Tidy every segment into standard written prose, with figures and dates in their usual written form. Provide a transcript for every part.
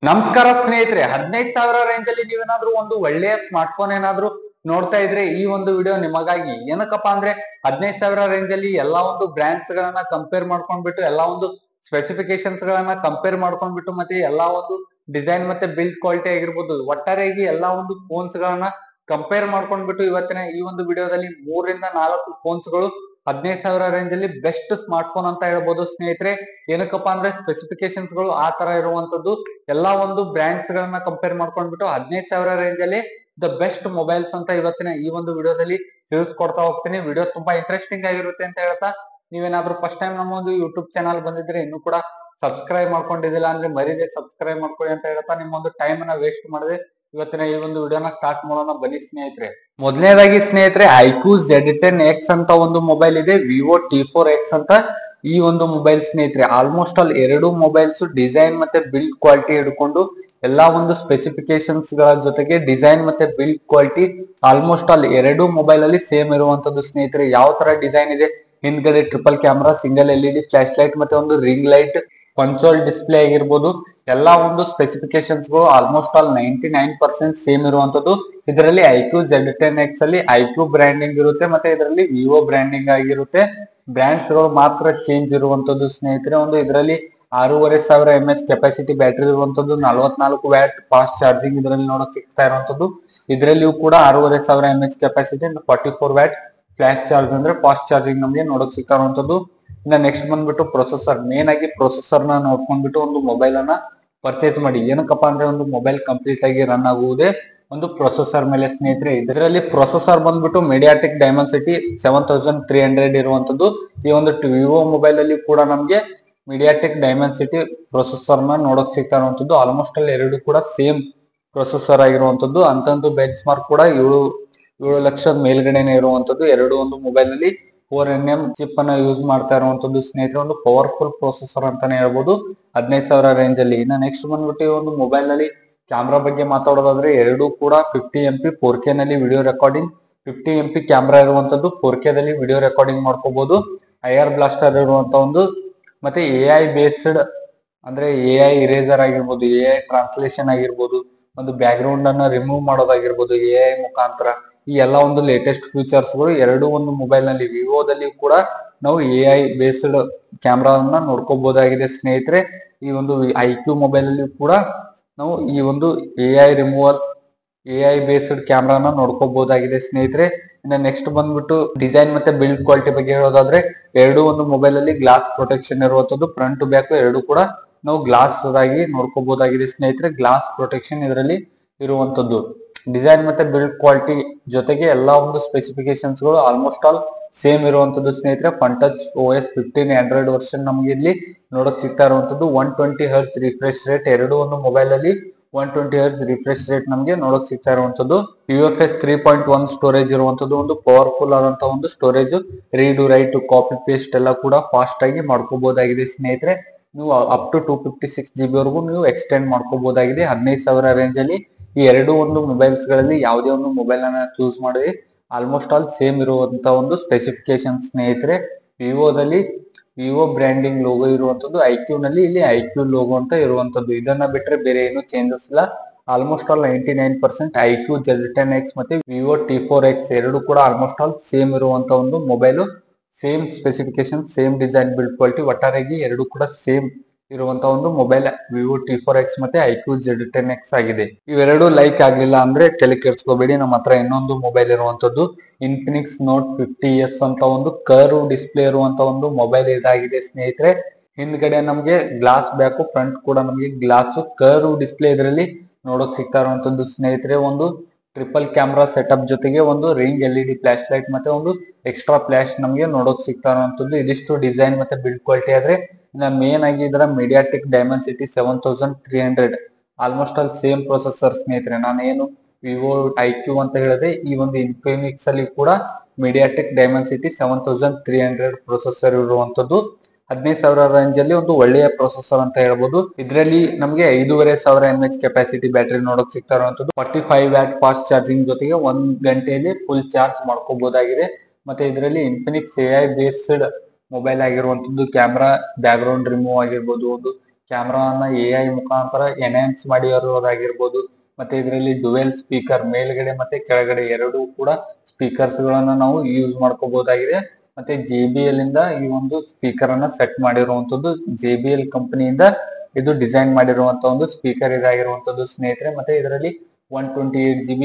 ನಮಸ್ಕಾರ ಸ್ನೇಹಿತರೆ, 15,000 ರೇಂಜ್ ಅಲ್ಲಿ ನೀವೇನಾದ್ರೂ ಒಂದು ಒಳ್ಳೆಯ ಸ್ಮಾರ್ಟ್ ಫೋನ್ ಏನಾದ್ರೂ ನೋಡ್ತಾ ಇದ್ರೆ ಈ ಒಂದು ವಿಡಿಯೋ ನಿಮಗಾಗಿ. ಏನಕ್ಕಪ್ಪ ಅಂದ್ರೆ 15,000 ರೇಂಜ್ ಅಲ್ಲಿ ಎಲ್ಲಾ ಒಂದು ಬ್ರಾಂಡ್ಸ್ ಗಳನ್ನ ಕಂಪೇರ್ ಮಾಡ್ಕೊಂಡ್ಬಿಟ್ಟು, ಎಲ್ಲಾ ಒಂದು ಸ್ಪೆಸಿಫಿಕೇಶನ್ಸ್ ಗಳನ್ನ ಕಂಪೇರ್ ಮಾಡ್ಕೊಂಡ್ಬಿಟ್ಟು, ಮತ್ತೆ ಎಲ್ಲಾ ಒಂದು ಡಿಸೈನ್ ಮತ್ತೆ ಬಿಲ್ಡ್ ಕ್ವಾಲಿಟಿ ಆಗಿರ್ಬೋದು, ಒಟ್ಟಾರೆಯಾಗಿ ಎಲ್ಲಾ ಒಂದು ಫೋನ್ಸ್ ಗಳನ್ನ ಕಂಪೇರ್ ಮಾಡ್ಕೊಂಡ್ಬಿಟ್ಟು ಇವತ್ತಿನ ಈ ಒಂದು ವಿಡಿಯೋದಲ್ಲಿ 3 ರಿಂದ 4 ಫೋನ್ಸ್ ಗಳು 15,000 ರೇಂಜ್ ಅಲ್ಲಿ ಬೆಸ್ಟ್ ಸ್ಮಾರ್ಟ್ ಫೋನ್ ಅಂತ ಹೇಳ್ಬೋದು ಸ್ನೇಹಿತರೆ. ಏನಕ್ಕಪ್ಪ ಅಂದ್ರೆ ಸ್ಪೆಸಿಫಿಕೇಶನ್ಸ್ ಗಳು ಆ ತರ ಇರುವಂತದ್ದು. ಎಲ್ಲಾ ಒಂದು ಬ್ರಾಂಡ್ಸ್ ಗಳನ್ನ ಕಂಪೇರ್ ಮಾಡ್ಕೊಂಡ್ಬಿಟ್ಟು 15,000 ರೇಂಜ್ ಅಲ್ಲಿ ದ ಬೆಸ್ಟ್ ಮೊಬೈಲ್ಸ್ ಅಂತ ಇವತ್ತಿನ ಈ ಒಂದು ವಿಡಿಯೋದಲ್ಲಿ ತಿಳಿಸ್ಕೊಡ್ತಾ ಹೋಗ್ತೀನಿ. ವಿಡಿಯೋ ತುಂಬಾ ಇಂಟ್ರೆಸ್ಟಿಂಗ್ ಆಗಿರುತ್ತೆ ಅಂತ ಹೇಳ್ತಾ, ನೀವೇನಾದ್ರೂ ಫಸ್ಟ್ ಟೈಮ್ ನಮ್ಮ ಒಂದು ಯೂಟ್ಯೂಬ್ ಚಾನಲ್ ಬಂದಿದ್ರೆ ಇನ್ನೂ ಕೂಡ ಸಬ್ಸ್ಕ್ರೈಬ್ ಮಾಡ್ಕೊಂಡಿದ್ದಿಲ್ಲ ಅಂದ್ರೆ ಮರೀದೆ ಸಬ್ಸ್ಕ್ರೈಬ್ ಮಾಡ್ಕೊಳ್ಳಿ ಅಂತ ಹೇಳ್ತಾ, ನಿಮ್ಮ ಒಂದು ಟೈಮ್ ಅನ್ನ ವೇಸ್ಟ್ ಮಾಡದೆ ಇವತ್ತಿನ ಈ ಒಂದು ವಿಡಿಯೋನ ಸ್ಟಾರ್ಟ್ ಮಾಡೋಣ ಬನ್ನಿ ಸ್ನೇಹಿತರೆ. ಮೊದಲನೇದಾಗಿ ಸ್ನೇಹಿತರೆ, ಐಕ್ಯೂ Z10X ಅಂತ ಒಂದು ಮೊಬೈಲ್ ಇದೆ, ವಿವೋ T4X ಅಂತ ಈ ಒಂದು ಮೊಬೈಲ್ ಸ್ನೇಹಿತರೆ. ಆಲ್ಮೋಸ್ಟ್ ಆಲ್ ಎರಡು ಮೊಬೈಲ್ಸ್ ಡಿಸೈನ್ ಮತ್ತೆ ಬಿಲ್ಡ್ ಕ್ವಾಲಿಟಿ ಹಿಡ್ಕೊಂಡು ಎಲ್ಲಾ ಒಂದು ಸ್ಪೆಸಿಫಿಕೇಶನ್ಸ್ ಗಳ ಜೊತೆಗೆ ಡಿಸೈನ್ ಮತ್ತೆ ಬಿಲ್ಡ್ ಕ್ವಾಲಿಟಿ ಆಲ್ಮೋಸ್ಟ್ ಆಲ್ ಎರಡು ಮೊಬೈಲ್ ಅಲ್ಲಿ ಸೇಮ್ ಇರುವಂತದ್ದು ಸ್ನೇಹಿತರೆ. ಯಾವ ತರ ಡಿಸೈನ್ ಇದೆ, ಹಿಂದ್ಗಡೆ triple camera, single LED flash light ಮತ್ತೆ ಒಂದು ರಿಂಗ್ ಲೈಟ್, ಕನ್ಸೋಲ್ ಡಿಸ್ಪ್ಲೇ ಆಗಿರ್ಬೋದು, ಎಲ್ಲಾ ಒಂದು ಸ್ಪೆಸಿಫಿಕೇಶನ್ಸ್ ಗಳು ಆಲ್ಮೋಸ್ಟ್ ಆಲ್ 99% ಸೇಮ್ ಇರುವಂತದ್ದು. ಇದರಲ್ಲಿ ಐಕ್ಯೂ Z10X ಅಲ್ಲಿ ಐಕ್ಯೂ ಬ್ರ್ಯಾಂಡಿಂಗ್ ಇರುತ್ತೆ, ಮತ್ತೆ ಇದರಲ್ಲಿ ವಿವೋ ಬ್ರ್ಯಾಂಡಿಂಗ್ ಆಗಿರುತ್ತೆ. ಬ್ರ್ಯಾಂಡ್ಸ್ ಗಳು ಮಾತ್ರ ಚೇಂಜ್ ಇರುವಂತದ್ದು ಸ್ನೇಹಿತರೆ. ಒಂದು ಇದರಲ್ಲಿ 6,500 mAh ಕೆಪಾಸಿಟಿ ಬ್ಯಾಟರಿ ಇರುವಂತದ್ದು, 44 ವ್ಯಾಟ್ ಫಾಸ್ಟ್ ಚಾರ್ಜಿಂಗ್ ಇದರಲ್ಲಿ ನೋಡಕ್ ಸಿಗ್ತಾ ಇರುವಂತದ್ದು. ಇದರಲ್ಲಿಯೂ ಕೂಡ 6,500 mAh capacity, 44 watt flash charge ಅಂದ್ರೆ ಫಾಸ್ಟ್ ಚಾರ್ಜಿಂಗ್ ನಮಗೆ ನೋಡಕ್ ಸಿಗ್ತಾ ಇರುವಂತದ್ದು. ಇನ್ನ ನೆಕ್ಸ್ಟ್ ಬಂದ್ಬಿಟ್ಟು ಪ್ರೊಸೆಸರ್. ಮೇನ್ ಆಗಿ ಪ್ರೊಸೆಸರ್ ನ ನೋಡ್ಕೊಂಡ್ಬಿಟ್ಟು ಒಂದು ಮೊಬೈಲ್ ಅನ್ನ ಪರ್ಚೇಸ್ ಮಾಡಿ. ಏನಕ್ಕಪ್ಪ ಅಂದ್ರೆ ಒಂದು ಮೊಬೈಲ್ ಕಂಪ್ಲೀಟ್ ಆಗಿ ರನ್ ಆಗುವುದೇ ಒಂದು ಪ್ರೊಸೆಸರ್ ಮೇಲೆ ಸ್ನೇಹಿತರೆ. ಇದರಲ್ಲಿ ಪ್ರೊಸೆಸರ್ ಬಂದ್ಬಿಟ್ಟು ಮೀಡಿಯಾಟೆಕ್ ಡೈಮೆನ್ಸಿಟಿ 7300 ಇರುವಂತದ್ದು. ಈ ಒಂದು ವಿವೋ ಮೊಬೈಲ್ ಅಲ್ಲಿ ಕೂಡ ನಮ್ಗೆ ಮೀಡಿಯಾಟೆಕ್ ಡೈಮೆನ್ಸಿಟಿ ಪ್ರೊಸೆಸರ್ ನ ನೋಡಕ್ ಸಿಗ್ತಾ ಇರುವಂತದ್ದು. ಆಲ್ಮೋಸ್ಟ್ ಅಲ್ಲಿ ಎರಡು ಕೂಡ ಸೇಮ್ ಪ್ರೊಸೆಸರ್ ಆಗಿರುವಂತದ್ದು. ಅಂತಂದು ಬೆಂಚ್ ಮಾರ್ಕ್ ಕೂಡ 7 ಲಕ್ಷದ ಮೇಲ್ಗಡೆನೆ ಇರುವಂತದ್ದು. ಎರಡು ಒಂದು ಮೊಬೈಲ್ ಅಲ್ಲಿ 4nm ಚಿಪ್ ಅನ್ನ ಯೂಸ್ ಮಾಡ್ತಾ ಇರುವಂತದ್ದು ಸ್ನೇಹಿತರೆ. ಒಂದು ಪವರ್ಫುಲ್ ಪ್ರೊಸೆಸರ್ ಅಂತಾನೆ ಹೇಳ್ಬೋದು 15,000 ರೇಂಜ್ ಅಲ್ಲಿ. ಇನ್ನ ನೆಕ್ಸ್ಟ್ ಬಂದ್ಬಿಟ್ಟು ಈ ಒಂದು ಮೊಬೈಲ್ ನಲ್ಲಿ ಕ್ಯಾಮ್ರಾ ಬಗ್ಗೆ ಮಾತಾಡೋದಾದ್ರೆ, ಎರಡು ಕೂಡ 50MP 4K ನಲ್ಲಿ ವಿಡಿಯೋ ರೆಕಾರ್ಡಿಂಗ್, 50MP ಕ್ಯಾಮ್ರಾ ಇರುವಂತದ್ದು, 4K ದಲ್ಲಿ ವಿಡಿಯೋ ರೆಕಾರ್ಡಿಂಗ್ ಮಾಡ್ಕೋಬಹುದು. IR ಬ್ಲಾಸ್ಟರ್ ಇರುವಂತ ಒಂದು, ಮತ್ತೆ AI ಬೇಸ್ಡ್ ಅಂದ್ರೆ AI ಇರೇಸರ್ ಆಗಿರ್ಬೋದು, AI ಟ್ರಾನ್ಸ್ಲೇಷನ್ ಆಗಿರ್ಬೋದು, ಒಂದು ಬ್ಯಾಕ್ ಗ್ರೌಂಡ್ ಅನ್ನ ರಿಮೂವ್ ಮಾಡೋದಾಗಿರ್ಬೋದು AI ಮುಖಾಂತರ, ಈ ಎಲ್ಲಾ ಒಂದು ಲೇಟೆಸ್ಟ್ ಫೀಚರ್ಸ್ ಗಳು ಎರಡು ಒಂದು ಮೊಬೈಲ್ ನಲ್ಲಿ ವಿವೋದಲ್ಲಿ ಕೂಡ ನಾವು AI ಬೇಸ್ಡ್ ಕ್ಯಾಮ್ರಾವನ್ನ ನೋಡ್ಕೋಬಹುದಾಗಿದೆ ಸ್ನೇಹಿತರೆ. ಈ ಒಂದು ಐಕ್ಯೂ ಮೊಬೈಲ್ ಅಲ್ಲಿ ಕೂಡ ನಾವು ಈ ಒಂದು AI ರಿಮೂವಲ್, AI ಬೇಸ್ಡ್ ಕ್ಯಾಮ್ರಾನ ನೋಡ್ಕೋಬಹುದಾಗಿದೆ ಸ್ನೇಹಿತರೆ. ಇನ್ನು ನೆಕ್ಸ್ಟ್ ಬಂದ್ಬಿಟ್ಟು ಡಿಸೈನ್ ಮತ್ತೆ ಬಿಲ್ಡ್ ಕ್ವಾಲಿಟಿ ಬಗ್ಗೆ ಹೇಳೋದಾದ್ರೆ, ಎರಡು ಒಂದು ಮೊಬೈಲ್ ಅಲ್ಲಿ ಗ್ಲಾಸ್ ಪ್ರೊಟೆಕ್ಷನ್ ಇರುವಂತದ್ದು. ಫ್ರಂಟ್ ಟು ಬ್ಯಾಕ್ ಎರಡು ಕೂಡ ನಾವು ಗ್ಲಾಸ್ ಆಗಿ ನೋಡ್ಕೋಬಹುದಾಗಿದೆ ಸ್ನೇಹಿತರೆ. ಗ್ಲಾಸ್ ಪ್ರೊಟೆಕ್ಷನ್ ಇದರಲ್ಲಿ ಇರುವಂತದ್ದು. ಡಿಸೈನ್ ಮತ್ತೆ ಬಿಲ್ಡ್ ಕ್ವಾಲಿಟಿ ಜೊತೆಗೆ ಎಲ್ಲಾ ಒಂದು ಸ್ಪೆಸಿಫಿಕೇಶನ್ಸ್ ಗಳು ಆಲ್ಮೋಸ್ಟ್ ಆಲ್ ಸೇಮ್ ಇರುವಂತದ್ದು ಸ್ನೇಹಿತರೆ. ಫಂಟಚ್ OS 15 ಆಂಡ್ರಾಯ್ಡ್ ವರ್ಷನ್ ನಮ್ಗೆ ಇಲ್ಲಿ ನೋಡಕ್ ಸಿಗ್ತಾ ಇರುವಂತದ್ದು. 120 Hz ರಿಫ್ರೆಶ್ ರೇಟ್, ಎರಡು ಒಂದು ಮೊಬೈಲ್ ಅಲ್ಲಿ 120 Hz ರಿಫ್ರೆಶ್ ರೇಟ್ ನಮ್ಗೆ ನೋಡಕ್ ಸಿಗ್ತಾ ಇರುವಂತದ್ದು. UFS 3.1 ಸ್ಟೋರೇಜ್ ಇರುವಂತದ್ದು. ಒಂದು ಪವರ್ಫುಲ್ ಆದಂತಹ ಒಂದು storage. Read write copy paste ಎಲ್ಲ ಕೂಡ ಫಾಸ್ಟ್ ಆಗಿ ಮಾಡ್ಕೋಬಹುದಾಗಿದೆ ಸ್ನೇಹಿತರೆ. ನೀವು ಅಪ್ ಟು 256 GB ವರೆಗೂ ನೀವು ಎಕ್ಸ್ಟೆಂಡ್ ಮಾಡ್ಕೋಬಹುದಾಗಿದೆ 15,000 ರೇಂಜ್ ಅಲ್ಲಿ. ಈ ಎರಡು ಒಂದು ಮೊಬೈಲ್ಸ್ ಗಳಲ್ಲಿ ಯಾವುದೇ ಒಂದು ಮೊಬೈಲ್ ಅನ್ನ ಚೂಸ್ ಮಾಡಿ ಆಲ್ಮೋಸ್ಟ್ ಆಲ್ ಸೇಮ್ ಇರುವಂತ ಒಂದು ಸ್ಪೆಸಿಫಿಕೇಶನ್ ಸ್ನೇಹಿತರೆ. ವಿವೋದಲ್ಲಿ ವಿವೋ ಬ್ರ್ಯಾಂಡಿಂಗ್ ಲೋಗೋ ಇರುವಂತದ್ದು, ಐಕ್ಯೂ ನಲ್ಲಿ ಇಲ್ಲಿ ಐಕ್ಯೂ ಲೋಗೋ ಅಂತ ಇರುವಂತದ್ದು. ಇದನ್ನ ಬಿಟ್ರೆ ಬೇರೆ ಏನು ಚೇಂಜಸ್ ಇಲ್ಲ. ಆಲ್ಮೋಸ್ಟ್ ಆಲ್ 99% ಐಕ್ಯೂ Z10X ಮತ್ತೆ ವಿವೋ T4X ಎರಡು ಕೂಡ ಆಲ್ಮೋಸ್ಟ್ ಆಲ್ ಸೇಮ್ ಇರುವಂತ ಒಂದು mobile. Same specification, same design, build quality, ಒಟ್ಟಾರೆಯಾಗಿ ಎರಡು ಕೂಡ ಸೇಮ್ ಇರುವಂತ ಒಂದು ಮೊಬೈಲ್ ವಿವೋ T4X ಮತ್ತೆ ಐಕ್ಯೂ Z10X ಆಗಿದೆ. ಇವೆರಡು ಲೈಕ್ ಆಗ್ಲಿಲ್ಲ ಅಂದ್ರೆ ತಲೆ ಕೆಡ್ಸ್ಕೋಬೇಡಿ, ನಮ್ಮ ಹತ್ರ ಇನ್ನೊಂದು ಮೊಬೈಲ್ ಇರುವಂತದ್ದು ಇನ್ಫಿನಿಕ್ಸ್ ನೋಟ್ 50s ಅಂತ ಒಂದು ಕರ್ವ್ ಡಿಸ್ಪ್ಲೇ ಇರುವಂತ ಒಂದು ಮೊಬೈಲ್ ಇದಾಗಿದೆ ಸ್ನೇಹಿತರೆ. ಹಿಂದ್ಗಡೆ ನಮ್ಗೆ ಗ್ಲಾಸ್ ಬ್ಯಾಕು, ಫ್ರಂಟ್ ಕೂಡ ನಮ್ಗೆ ಗ್ಲಾಸ್ ಕರ್ವ್ ಡಿಸ್ಪ್ಲೇ ಇದರಲ್ಲಿ ನೋಡಕ್ ಸಿಗ್ತಾ ಇರುವಂತದ್ದು ಸ್ನೇಹಿತರೆ. ಒಂದು ಟ್ರಿಪಲ್ ಕ್ಯಾಮ್ರಾ ಸೆಟಪ್ ಜೊತೆಗೆ ಒಂದು ರಿಂಗ್ LED ಫ್ಲಾಶ್ ಲೈಟ್ ಮತ್ತೆ ಒಂದು ಎಕ್ಸ್ಟ್ರಾ ಫ್ಲಾಶ್ ನಮ್ಗೆ ನೋಡಕ್ ಸಿಗ್ತಾ ಇರುವಂತದ್ದು. ಇದಿಷ್ಟು ಡಿಸೈನ್ ಮತ್ತೆ ಬಿಲ್ಡ್ ಕ್ವಾಲಿಟಿ ಆದ್ರೆ, ಇನ್ನ ಮೇನ್ ಆಗಿ ಇದರ MediaTek Dimensity 7300 almost all same processor ಸ್ನೇಹಿತರೆ. ನಾನೇನು ವಿವೋ ಐಕ್ಯೂ ಅಂತ ಹೇಳಿದೆ, ಈ ಒಂದು ಇನ್ಫಿನಿಕ್ಸ್ ಅಲ್ಲಿ ಕೂಡ ಮೀಡಿಯಾಟೆಕ್ ಡೈಮೆನ್ಸಿಟಿ 7300 ಪ್ರೊಸೆಸರ್ ಇರುವಂತದ್ದು. 15,000 ರೇಂಜ್ ಅಲ್ಲಿ ಒಂದು ಒಳ್ಳೆಯ ಪ್ರೊಸೆಸರ್ ಅಂತ ಹೇಳ್ಬೋದು. ಇದರಲ್ಲಿ ನಮಗೆ 5,500 mAh ಕೆಪಾಸಿಟಿ ಬ್ಯಾಟರಿ ನೋಡಕ್ ಸಿಗ್ತಾ ಇರುವಂತದ್ದು. 45 ವ್ಯಾಟ್ ಫಾಸ್ಟ್ ಚಾರ್ಜಿಂಗ್ ಜೊತೆಗೆ 1 ಗಂಟೆಯಲ್ಲಿ ಫುಲ್ ಚಾರ್ಜ್ ಮಾಡ್ಕೋಬಹುದಾಗಿದೆ. ಮತ್ತೆ ಇದರಲ್ಲಿ ಇನ್ಫಿನಿಕ್ಸ್ AI ಬೇಸ್ಡ್ ಮೊಬೈಲ್ ಆಗಿರುವಂತದ್ದು. ಕ್ಯಾಮ್ರಾ ಬ್ಯಾಕ್ ಗ್ರೌಂಡ್ ರಿಮೂವ್ ಆಗಿರ್ಬೋದು, ಒಂದು ಕ್ಯಾಮ್ರಾನ AI ಮುಖಾಂತರ ಎನ್ಹಾನ್ಸ್ ಮಾಡಿರೋದಾಗಿರ್ಬೋದು. ಮತ್ತೆ ಇದರಲ್ಲಿ ಡುವೆಲ್ ಸ್ಪೀಕರ್ ಮೇಲ್ಗಡೆ ಮತ್ತೆ ಕೆಳಗಡೆ ಎರಡೂ ಕೂಡ ಸ್ಪೀಕರ್ಸ್ ಗಳನ್ನ ನಾವು ಯೂಸ್ ಮಾಡ್ಕೋಬಹುದಾಗಿದೆ. ಮತ್ತೆ JBL ಇಂದ ಈ ಒಂದು ಸ್ಪೀಕರ್ ಅನ್ನ ಸೆಟ್ ಮಾಡಿರುವಂತದ್ದು. JBL ಕಂಪನಿಯಿಂದ ಇದು ಡಿಸೈನ್ ಮಾಡಿರುವಂತ ಒಂದು ಸ್ಪೀಕರ್ ಇದಾಗಿರುವಂತದ್ದು ಸ್ನೇಹಿತರೆ. ಮತ್ತೆ ಇದರಲ್ಲಿ 128GB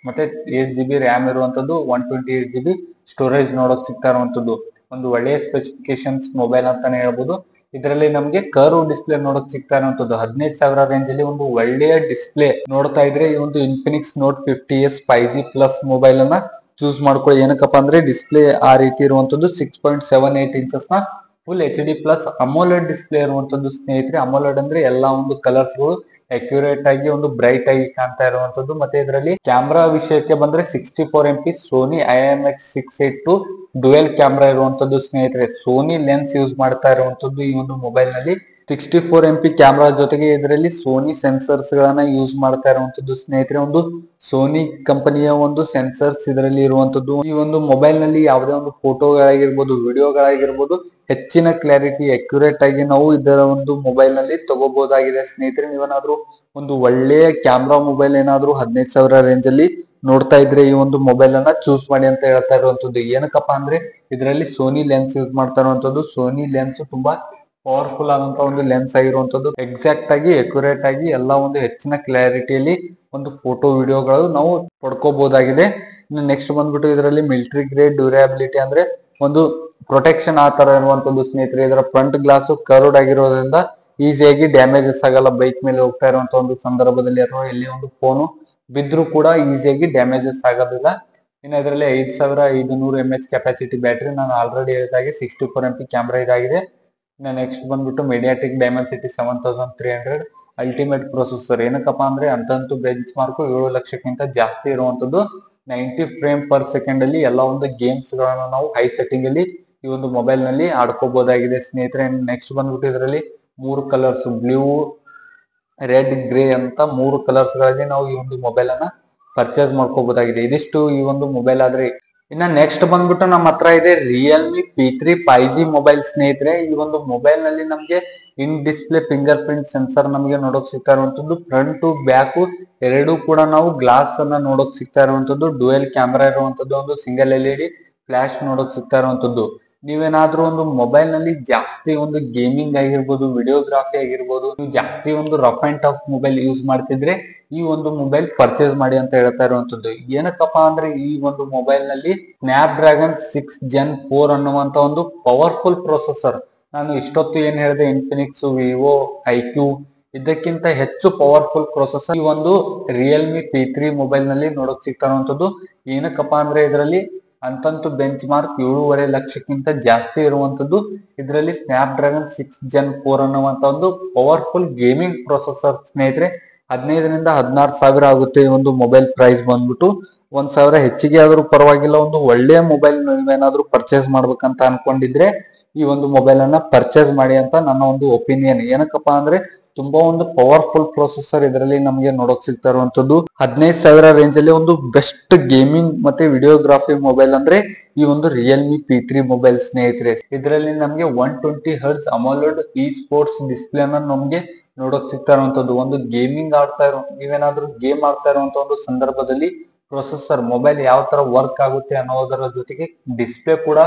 ಮತ್ತೆ 8GB ರ್ಯಾಮ್ ಇರುವಂತದ್ದು, 128GB ಸ್ಟೋರೇಜ್ ನೋಡಕ್ ಸಿಗ್ತಾ ಇರುವಂತದ್ದು. ಒಂದು ಒಳ್ಳೆಯ ಸ್ಪೆಸಿಫಿಕೇಶನ್ಸ್ ಮೊಬೈಲ್ ಅಂತಾನೆ ಹೇಳ್ಬೋದು. ಇದರಲ್ಲಿ ನಮ್ಗೆ ಕರ್ವ್ ಡಿಸ್ಪ್ಲೇ ನೋಡಕ್ ಸಿಗ್ತಾ ಇರುವಂತದ್ದು. 15,000 ರೇಂಜ್ ಅಲ್ಲಿ ಒಂದು ಒಳ್ಳೆಯ ಡಿಸ್ಪ್ಲೇ ನೋಡ್ತಾ ಇದ್ರೆ ಈ ಒಂದು Infinix note 50s 5G plus mobile ಅನ್ನ ಚೂಸ್ ಮಾಡ್ಕೊಳ್ಳಿ. ಏನಕ್ಕಪ್ಪ ಅಂದ್ರೆ ಡಿಸ್ಪ್ಲೇ ಆ ರೀತಿ ಇರುವಂತದ್ದು. 6.78 ಇಂಚಸ್ ನ ಫುಲ್ HD ಪ್ಲಸ್ ಅಮೋಲೆಡ್ ಡಿಸ್ಪ್ಲೇ ಇರುವಂತದ್ದು ಸ್ನೇಹಿತರೆ. ಅಮೋಲೆಡ್ ಅಂದ್ರೆ ಎಲ್ಲಾ ಒಂದು ಕಲರ್ಸ್ ಗಳು ಅಕ್ಯುರೇಟ್ ಆಗಿ ಒಂದು ಬ್ರೈಟ್ ಆಗಿ ಕಾಣ್ತಾ ಇರುವಂತದ್ದು. ಮತ್ತೆ ಇದರಲ್ಲಿ ಕ್ಯಾಮ್ರಾ ವಿಷಯಕ್ಕೆ ಬಂದ್ರೆ 64MP Sony IMX682 dual camera ಇರುವಂತದ್ದು ಸ್ನೇಹಿತರೆ. ಸೋನಿ ಲೆನ್ಸ್ ಯೂಸ್ ಮಾಡ್ತಾ ಇರುವಂತದ್ದು ಈ ಒಂದು ಮೊಬೈಲ್ ನಲ್ಲಿ. 64MP ಕ್ಯಾಮ್ರಾ ಜೊತೆಗೆ ಇದರಲ್ಲಿ ಸೋನಿ ಸೆನ್ಸರ್ಸ್ ಗಳನ್ನ ಯೂಸ್ ಮಾಡ್ತಾ ಇರುವಂತದ್ದು ಸ್ನೇಹಿತರೆ. ಒಂದು ಸೋನಿ ಕಂಪನಿಯ ಒಂದು ಸೆನ್ಸರ್ಸ್ ಇದರಲ್ಲಿ ಇರುವಂತದ್ದು. ಈ ಒಂದು ಮೊಬೈಲ್ ನಲ್ಲಿ ಯಾವುದೇ ಒಂದು ಫೋಟೋಗಳಾಗಿರ್ಬೋದು, ವಿಡಿಯೋಗಳಾಗಿರ್ಬೋದು ಹೆಚ್ಚಿನ ಕ್ಲಾರಿಟಿ ಅಕ್ಯುರೇಟ್ ಆಗಿ ನಾವು ಇದರ ಒಂದು ಮೊಬೈಲ್ ನಲ್ಲಿ ತಗೋಬಹುದಾಗಿದೆ ಸ್ನೇಹಿತರೆ. ನೀವೇನಾದ್ರೂ ಒಂದು ಒಳ್ಳೆಯ ಕ್ಯಾಮ್ರಾ ಮೊಬೈಲ್ ಏನಾದ್ರೂ 15,000 ರೇಂಜ್ ಅಲ್ಲಿ ನೋಡ್ತಾ ಇದ್ರೆ ಈ ಒಂದು ಮೊಬೈಲ್ ಅನ್ನ ಚೂಸ್ ಮಾಡಿ ಅಂತ ಹೇಳ್ತಾ ಇರುವಂತದ್ದು. ಏನಕ್ಕಪ್ಪ ಅಂದ್ರೆ ಇದರಲ್ಲಿ ಸೋನಿ ಲೆನ್ಸ್ ಯೂಸ್ ಮಾಡ್ತಾ ಇರುವಂತದ್ದು. ಸೋನಿ ಲೆನ್ಸ್ ತುಂಬಾ ಪವರ್ಫುಲ್ ಆದಂತ ಒಂದು ಲೆನ್ಸ್ ಆಗಿರುವಂತದ್ದು. ಎಕ್ಸಾಕ್ಟ್ ಆಗಿ ಅಕ್ಯುರೇಟ್ ಆಗಿ ಎಲ್ಲಾ ಒಂದು ಹೆಚ್ಚಿನ ಕ್ಲಾರಿಟಿಯಲ್ಲಿ ಒಂದು ಫೋಟೋ ವಿಡಿಯೋಗಳು ನಾವು ಪಡ್ಕೋಬಹುದಾಗಿದೆ. ಇನ್ನು ನೆಕ್ಸ್ಟ್ ಬಂದ್ಬಿಟ್ಟು ಇದರಲ್ಲಿ ಮಿಲಿಟರಿ ಗ್ರೇಡ್ ಡ್ಯೂರಬಿಲಿಟಿ ಅಂದ್ರೆ ಒಂದು ಪ್ರೊಟೆಕ್ಷನ್ ಆ ತರ ಇರುವಂತದ್ದು ಸ್ನೇಹಿತರೆ. ಇದರ ಫ್ರಂಟ್ ಗ್ಲಾಸ್ ಕರ್ವ್ಡ್ ಆಗಿರೋದ್ರಿಂದ ಈಸಿಯಾಗಿ ಡ್ಯಾಮೇಜಸ್ ಆಗಲ್ಲ. ಬೈಕ್ ಮೇಲೆ ಹೋಗ್ತಾ ಇರುವಂತ ಒಂದು ಸಂದರ್ಭದಲ್ಲಿ ಅಥವಾ ಎಲ್ಲಿ ಒಂದು ಫೋನು ಬಿದ್ರೂ ಕೂಡ ಈಸಿಯಾಗಿ ಡ್ಯಾಮೇಜಸ್ ಆಗೋದಿಲ್ಲ. ಇನ್ನು ಇದರಲ್ಲಿ 5500 mAh ಕೆಪಾಸಿಟಿ ಬ್ಯಾಟ್ರಿ, ನಾನು ಆಲ್ರೆಡಿ ಹೇಳಿದಾಗೆ 64MP ಕ್ಯಾಮ್ರಾ ಇದಾಗಿದೆ. ಇನ್ನು ನೆಕ್ಸ್ಟ್ ಬಂದ್ಬಿಟ್ಟು ಮೀಡಿಯಾಟೆಕ್ ಡೈಮೆನ್ಸಿಟಿ 7300 ಅಲ್ಟಿಮೇಟ್ ಪ್ರೊಸೆಸರ್. ಏನಕ್ಕಪ್ಪ ಅಂದ್ರೆ ಅಂತಂತೂ ಬೆಂಚ್ ಮಾರ್ಕ್ 7 ಲಕ್ಷಕ್ಕಿಂತ ಜಾಸ್ತಿ ಇರುವಂತದ್ದು. 90 ಫ್ರೇಮ್ ಪರ್ ಸೆಕೆಂಡ್ ಅಲ್ಲಿ ಎಲ್ಲ ಒಂದು ಗೇಮ್ಸ್ ಗಳನ್ನ ನಾವು ಹೈ ಸೆಟ್ಟಿಂಗ್ ಅಲ್ಲಿ ಈ ಒಂದು ಮೊಬೈಲ್ ನಲ್ಲಿ ಆಡ್ಕೋಬಹುದಾಗಿದೆ ಸ್ನೇಹಿತರೆ. ನೆಕ್ಸ್ಟ್ ಬಂದ್ಬಿಟ್ಟು ಇದರಲ್ಲಿ 3 ಕಲರ್ಸ್ ಬ್ಲೂ, ರೆಡ್, ಗ್ರೇ ಅಂತ 3 ಕಲರ್ಸ್ ಗಳಲ್ಲಿ ನಾವು ಈ ಒಂದು ಮೊಬೈಲ್ ಅನ್ನ ಪರ್ಚೇಸ್ ಮಾಡ್ಕೋಬಹುದಾಗಿದೆ. ಇದಿಷ್ಟು ಈ ಒಂದು ಮೊಬೈಲ್ ಆದ್ರೆ. ಇನ್ನ ನೆಕ್ಸ್ಟ್ ಬಂದ್ಬಿಟ್ಟು ನಮ್ಮ ಹತ್ರ ಇದೆ ರಿಯಲ್ಮಿ P3 5G ಮೊಬೈಲ್ ಸ್ನೇಹಿತರೆ. ಈ ಒಂದು ಮೊಬೈಲ್ ನಲ್ಲಿ ನಮ್ಗೆ ಇನ್ ಡಿಸ್ಪ್ಲೇ ಫಿಂಗರ್ ಪ್ರಿಂಟ್ ಸೆನ್ಸರ್ ನಮಗೆ ನೋಡೋಕ್ ಸಿಗ್ತಾ ಇರುವಂತದ್ದು. ಫ್ರಂಟ್ ಟು ಬ್ಯಾಕ್ ಎರಡೂ ಕೂಡ ನಾವು ಗ್ಲಾಸ್ ಅನ್ನ ನೋಡೋಕ್ ಸಿಗ್ತಾ ಇರುವಂತದ್ದು. ಡುವೆಲ್ ಕ್ಯಾಮ್ರಾ ಇರುವಂತದ್ದು, ಒಂದು ಸಿಂಗಲ್ LED ಫ್ಲಾಶ್ ನೋಡೋಕ್ ಸಿಗ್ತಾ ಇರುವಂತದ್ದು. ನೀವೇನಾದ್ರೂ ಒಂದು ಮೊಬೈಲ್ ನಲ್ಲಿ ಜಾಸ್ತಿ ಒಂದು ಗೇಮಿಂಗ್ ಆಗಿರ್ಬೋದು, ವಿಡಿಯೋಗ್ರಾಫಿ ಆಗಿರ್ಬೋದು, ನೀವು ಜಾಸ್ತಿ ಒಂದು rough and tough mobile use ಮಾಡ್ತಿದ್ರೆ ಈ ಒಂದು ಮೊಬೈಲ್ ಪರ್ಚೇಸ್ ಮಾಡಿ ಅಂತ ಹೇಳ್ತಾ ಇರುವಂತದ್ದು. ಏನಕ್ಕಪ್ಪ ಅಂದ್ರೆ ಈ ಒಂದು ಮೊಬೈಲ್ ನಲ್ಲಿ ಸ್ನ್ಯಾಪ್ ಡ್ರ್ಯಾಗನ್ 6 Gen 4 ಅನ್ನುವಂತ ಒಂದು ಪವರ್ಫುಲ್ ಪ್ರೊಸೆಸರ್. ನಾನು ಇಷ್ಟೊತ್ತು ಏನ್ ಹೇಳಿದೆ ಇನ್ಫಿನಿಕ್ಸ್, ವಿವೋ, IQ ಇದಕ್ಕಿಂತ ಹೆಚ್ಚು ಪವರ್ಫುಲ್ ಪ್ರೊಸೆಸರ್ ಈ ಒಂದು ರಿಯಲ್ಮಿ P3 ಮೊಬೈಲ್ ನಲ್ಲಿ ನೋಡಕ್ ಸಿಗ್ತಾ ಇರುವಂತದ್ದು. ಏನಕ್ಕಪ್ಪ ಅಂದ್ರೆ ಇದರಲ್ಲಿ ಅಂತಂತೂ ಬೆಂಚ್ ಮಾರ್ಕ್ 7.5 ಲಕ್ಷಕ್ಕಿಂತ ಜಾಸ್ತಿ ಇರುವಂತದ್ದು. ಇದರಲ್ಲಿ ಸ್ನ್ಯಾಪ್ ಡ್ರ್ಯಾಗನ್ 6 Gen 4 ಅನ್ನುವಂತ ಒಂದು ಪವರ್ಫುಲ್ ಗೇಮಿಂಗ್ ಪ್ರೊಸೆಸರ್ ಸ್ನೇಹಿತರೆ. 15,000 ರಿಂದ 16,000 ಆಗುತ್ತೆ ಈ ಒಂದು ಮೊಬೈಲ್ ಪ್ರೈಸ್ ಬಂದ್ಬಿಟ್ಟು. 1,000 ಹೆಚ್ಚಿಗೆ ಆದ್ರೂ ಪರವಾಗಿಲ್ಲ. ಒಂದು ಒಳ್ಳೆಯ ಮೊಬೈಲ್ ನೀವೇನಾದ್ರೂ ಪರ್ಚೇಸ್ ಮಾಡ್ಬೇಕಂತ ಅನ್ಕೊಂಡಿದ್ರೆ ಈ ಒಂದು ಮೊಬೈಲ್ ಅನ್ನ ಪರ್ಚೇಸ್ ಮಾಡಿ ಅಂತ ನನ್ನ ಒಂದು ಒಪಿನಿಯನ್. ಏನಕ್ಕಪ್ಪ ಅಂದ್ರೆ ತುಂಬಾ ಒಂದು ಪವರ್ಫುಲ್ ಪ್ರೊಸೆಸರ್ ಇದರಲ್ಲಿ ನಮಗೆ ನೋಡಕ್ ಸಿಗ್ತಾ ಇರುವಂತದ್ದು. 15,000 ರೇಂಜ್ ಅಲ್ಲಿ ಒಂದು ಬೆಸ್ಟ್ ಗೇಮಿಂಗ್ ಮತ್ತೆ ವಿಡಿಯೋಗ್ರಾಫಿ ಮೊಬೈಲ್ ಅಂದ್ರೆ ಈ ಒಂದು ರಿಯಲ್ಮಿ P3 ಮೊಬೈಲ್ ಸ್ನೇಹಿತರೆ. ಇದರಲ್ಲಿ ನಮಗೆ 120Hz ಅಮೋಲೆಡ್ ಇ ಸ್ಪೋರ್ಟ್ಸ್ ಡಿಸ್ಪ್ಲೇ ಅನ್ನ ನಮ್ಗೆ ನೋಡಕ್ ಸಿಗ್ತಾ ಇರುವಂತದ್ದು. ಒಂದು ಗೇಮಿಂಗ್ ಆಡ್ತಾ ಇರೋ, ನೀವೇನಾದ್ರೂ ಗೇಮ್ ಆಡ್ತಾ ಇರುವಂತ ಒಂದು ಸಂದರ್ಭದಲ್ಲಿ ಪ್ರೊಸೆಸರ್ ಮೊಬೈಲ್ ಯಾವ ತರ ವರ್ಕ್ ಆಗುತ್ತೆ ಅನ್ನೋದರ ಜೊತೆಗೆ ಡಿಸ್ಪ್ಲೇ ಕೂಡ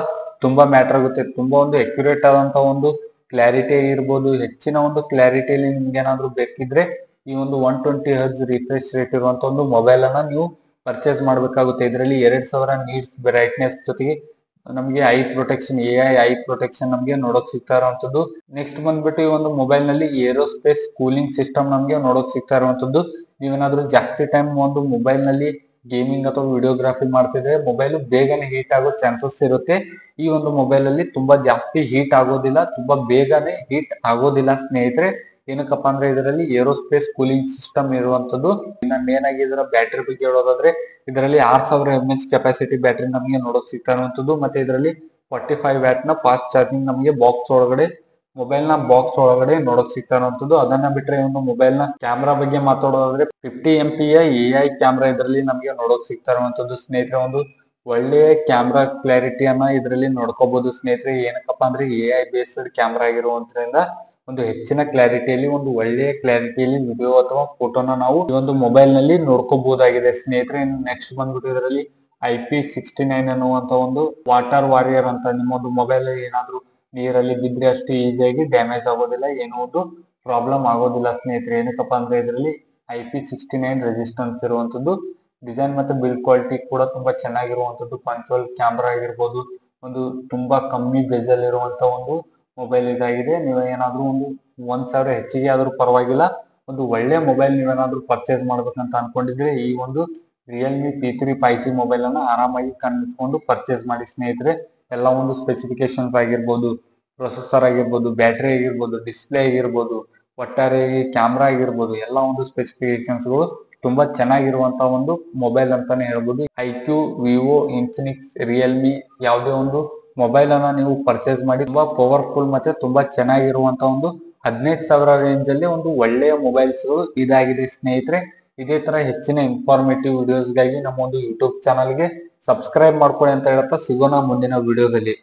ತುಂಬಾ ಮ್ಯಾಟರ್ ಆಗುತ್ತೆ. ತುಂಬಾ ಒಂದು ಅಕ್ಯುರೇಟ್ ಆದಂತ ಒಂದು ಕ್ಲಾರಿಟಿ ಇರ್ಬೋದು. ಹೆಚ್ಚಿನ ಒಂದು ಕ್ಲಾರಿಟಿಯಲ್ಲಿ ನಿಮ್ಗೆ ಏನಾದ್ರು ಬೇಕಿದ್ರೆ ಈ ಒಂದು 120Hz ರಿಫ್ರೆಶ್ ರೇಟ್ ಇರುವಂತ ಒಂದು ಮೊಬೈಲ್ ಅನ್ನ ನೀವು ಪರ್ಚೇಸ್ ಮಾಡ್ಬೇಕಾಗುತ್ತೆ. ಇದರಲ್ಲಿ 2000 ನೀಟ್ಸ್ ಬ್ರೈಟ್ನೆಸ್ ಜೊತೆಗೆ ನಮಗೆ I protection, AI I protection ನಮಗೆ ನೋಡೋಕ್ ಸಿಗ್ತಾ ಇರುವಂತದ್ದು. ನೆಕ್ಸ್ಟ್ ಬಂದ್ಬಿಟ್ಟು ಈ ಒಂದು ಮೊಬೈಲ್ ನಲ್ಲಿ ಏರೋಸ್ಪೇಸ್ ಕೂಲಿಂಗ್ ಸಿಸ್ಟಮ್ ನಮಗೆ ನೋಡೋಕ್ ಸಿಗ್ತಾ ಇರುವಂತದ್ದು. ನೀವೇನಾದ್ರೂ ಜಾಸ್ತಿ ಟೈಮ್ ಒಂದು ಮೊಬೈಲ್ ನಲ್ಲಿ ಗೇಮಿಂಗ್ ಅಥವಾ ವಿಡಿಯೋಗ್ರಾಫಿ ಮಾಡ್ತಿದ್ರೆ ಮೊಬೈಲ್ ಬೇಗನೆ ಹೀಟ್ ಆಗೋ ಚಾನ್ಸಸ್ ಇರುತ್ತೆ. ಈ ಒಂದು ಮೊಬೈಲ್ ಅಲ್ಲಿ ತುಂಬಾ ಜಾಸ್ತಿ ಹೀಟ್ ಆಗೋದಿಲ್ಲ, ತುಂಬಾ ಬೇಗನೆ ಹೀಟ್ ಆಗೋದಿಲ್ಲ ಸ್ನೇಹಿತರೆ. ಏನಕ್ಕಪ್ಪ ಅಂದ್ರೆ ಇದರಲ್ಲಿ ಏರೋಸ್ಪೇಸ್ ಕೂಲಿಂಗ್ ಸಿಸ್ಟಮ್ ಇರುವಂತದ್ದು. ಇನ್ನ ಮೇನ್ ಆಗಿ ಇದರ ಬ್ಯಾಟರಿ ಬಗ್ಗೆ ಹೇಳೋದಾದ್ರೆ ಇದರಲ್ಲಿ 6000 mAh ಕೆಪಾಸಿಟಿ ಬ್ಯಾಟರಿ ನಮಗೆ ನೋಡೋಕ್ ಸಿಗ್ತಾ ಇರುವಂತದ್ದು. ಮತ್ತೆ ಇದರಲ್ಲಿ 45 ವ್ಯಾಟ್ ನ ಫಾಸ್ಟ್ ಚಾರ್ಜಿಂಗ್ ನಮಗೆ ಬಾಕ್ಸ್ ಒಳಗಡೆ, ಮೊಬೈಲ್ ನ ಬಾಕ್ಸ್ ಒಳಗಡೆ ನೋಡಕ್ ಸಿಗ್ತಾ ಇರುವಂತದ್ದು. ಅದನ್ನ ಬಿಟ್ರೆ ಒಂದು ಮೊಬೈಲ್ ನ ಕ್ಯಾಮ್ರಾ ಬಗ್ಗೆ ಮಾತಾಡೋದಾದ್ರೆ 50MP AI ಕ್ಯಾಮ್ರಾ ಇದರಲ್ಲಿ ನಮಗೆ ನೋಡೋಕ್ ಸಿಗ್ತಾ ಇರುವಂತದ್ದು ಸ್ನೇಹಿತರೆ. ಒಂದು ಒಳ್ಳೆಯ ಕ್ಯಾಮ್ರಾ ಕ್ಲಾರಿಟಿಯನ್ನ ಇದರಲ್ಲಿ ನೋಡ್ಕೋಬಹುದು ಸ್ನೇಹಿತರೆ. ಏನಕ್ಕಪ್ಪ ಅಂದ್ರೆ AI ಬೇಸ್ಡ್ ಕ್ಯಾಮ್ರಾ ಆಗಿರುವುದರಿಂದ ಒಂದು ಹೆಚ್ಚಿನ ಕ್ಲಾರಿಟಿಯಲ್ಲಿ ಒಂದು ಒಳ್ಳೆಯ ಕ್ಲಾರಿಟಿಯಲ್ಲಿ ವಿಡಿಯೋ ಅಥವಾ ಫೋಟೋನ ನಾವು ಈ ಒಂದು ಮೊಬೈಲ್ ನಲ್ಲಿ ನೋಡ್ಕೋಬಹುದಾಗಿದೆ ಸ್ನೇಹಿತರೆ. ನೆಕ್ಸ್ಟ್ ಬಂದ್ಬಿಟ್ಟು ಇದರಲ್ಲಿ IP69 ಅನ್ನುವಂತ ಒಂದು ವಾಟರ್ ವಾರಿಯರ್ ಅಂತ, ನಿಮ್ಮೊಂದು ಮೊಬೈಲ್ ಏನಾದ್ರೂ ನೀರಲ್ಲಿ ಬಿದ್ರೆ ಅಷ್ಟು ಈಸಿಯಾಗಿ ಡ್ಯಾಮೇಜ್ ಆಗೋದಿಲ್ಲ, ಏನೋ ಒಂದು ಪ್ರಾಬ್ಲಮ್ ಆಗೋದಿಲ್ಲ ಸ್ನೇಹಿತರೆ. ಏನಕ್ಕಪ್ಪ ಅಂದ್ರೆ ಇದರಲ್ಲಿ IP69 ರೆಸಿಸ್ಟೆನ್ಸ್ ಇರುವಂತದ್ದು, ಡಿಸೈನ್ ಮತ್ತೆ ಬಿಲ್ಡ್ ಕ್ವಾಲಿಟಿ ಕೂಡ ತುಂಬಾ ಚೆನ್ನಾಗಿರುವಂತದ್ದು, ಪಂಚುವಲ್ ಕ್ಯಾಮ್ರಾ ಆಗಿರ್ಬೋದು, ಒಂದು ತುಂಬಾ ಕಮ್ಮಿ ಬೆಜಲ್ ಇರುವಂತ ಒಂದು ಮೊಬೈಲ್ ಇದಾಗಿದೆ. ನೀವು ಏನಾದ್ರೂ ಒಂದು 1,000 ಹೆಚ್ಚಿಗೆ ಆದ್ರೂ ಪರವಾಗಿಲ್ಲ, ಒಂದು ಒಳ್ಳೆ ಮೊಬೈಲ್ ನೀವೇನಾದ್ರೂ ಪರ್ಚೇಸ್ ಮಾಡ್ಬೇಕಂತ ಅನ್ಕೊಂಡಿದ್ರೆ ಈ ಒಂದು Realme P3 5C ಮೊಬೈಲ್ ಅನ್ನ ಆರಾಮಾಗಿ ಕಣ್ಣಿಟ್ಕೊಂಡು ಪರ್ಚೇಸ್ ಮಾಡಿ ಸ್ನೇಹಿತರೆ. ಎಲ್ಲ ಒಂದು ಸ್ಪೆಸಿಫಿಕೇಶನ್ಸ್ ಆಗಿರ್ಬೋದು, ಪ್ರೊಸೆಸರ್ ಆಗಿರ್ಬೋದು, ಬ್ಯಾಟ್ರಿ ಆಗಿರ್ಬೋದು, ಡಿಸ್ಪ್ಲೇ ಆಗಿರ್ಬೋದು, ಒಟ್ಟಾರೆ ಕ್ಯಾಮ್ರಾ ಆಗಿರ್ಬೋದು, ಎಲ್ಲ ಒಂದು ಸ್ಪೆಸಿಫಿಕೇಶನ್ಸ್ಗಳು ತುಂಬಾ ಚೆನ್ನಾಗಿರುವಂತ ಒಂದು ಮೊಬೈಲ್ ಅಂತಾನೆ ಹೇಳ್ಬೋದು. IQ, Vivo, Infinix, Realme ಯಾವುದೇ ಒಂದು ಮೊಬೈಲ್ ಅನ್ನ ನೀವು ಪರ್ಚೇಸ್ ಮಾಡಿ ತುಂಬಾ ಪವರ್ಫುಲ್ ಮತ್ತೆ ತುಂಬಾ ಚೆನ್ನಾಗಿರುವಂತ ಒಂದು 15,000 ರೇಂಜ್ ಅಲ್ಲಿ ಒಂದು ಒಳ್ಳೆಯ ಮೊಬೈಲ್ಸ್ ಗಳು ಇದಾಗಿದೆ ಸ್ನೇಹಿತರೆ. ಇದೇ ತರ ಹೆಚ್ಚಿನ ಇನ್ಫಾರ್ಮೇಟಿವ್ ವಿಡಿಯೋಸ್ಗಾಗಿ ನಮ್ಮ ಒಂದು ಯೂಟ್ಯೂಬ್ ಚಾನಲ್ಗೆ ಸಬ್ಸ್ಕ್ರೈಬ್ ಮಾಡ್ಕೊಳ್ಳಿ ಅಂತ ಹೇಳ್ತಾ ಸಿಗೋಣ ಮುಂದಿನ ವಿಡಿಯೋದಲ್ಲಿ.